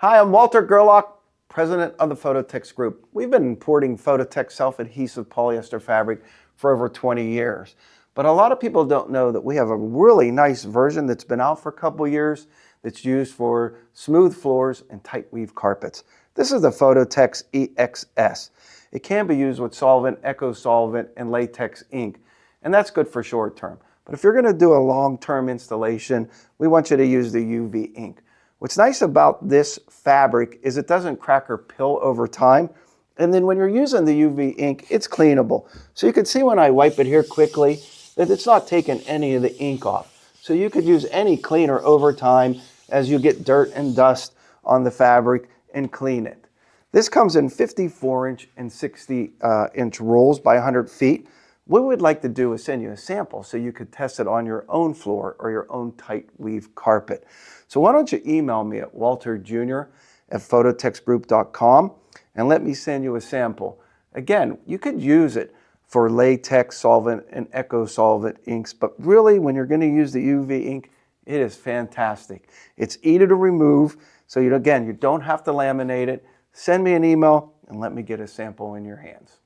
Hi, I'm Walter Gerlach, president of the Photo Tex Group. We've been importing Photo Tex self-adhesive polyester fabric for over 20 years. But a lot of people don't know that we have a really nice version that's been out for a couple years that's used for smooth floors and tight weave carpets. This is the Photo Tex EXS. It can be used with solvent, eco solvent, and latex ink, and that's good for short term. But if you're going to do a long-term installation, we want you to use the UV ink. What's nice about this fabric is it doesn't crack or pill over time. And then when you're using the UV ink, it's cleanable. So you can see when I wipe it here quickly that it's not taking any of the ink off. So you could use any cleaner over time as you get dirt and dust on the fabric and clean it. This comes in 54-inch and 60-inch rolls by 100 feet. What we'd like to do is send you a sample so you could test it on your own floor or your own tight weave carpet. So why don't you email me at walterjr@phototexgroup.com and let me send you a sample. Again, you could use it for latex solvent and eco solvent inks, but really when you're going to use the UV ink, it is fantastic. It's easy to remove, so you don't have to laminate it. Send me an email and let me get a sample in your hands.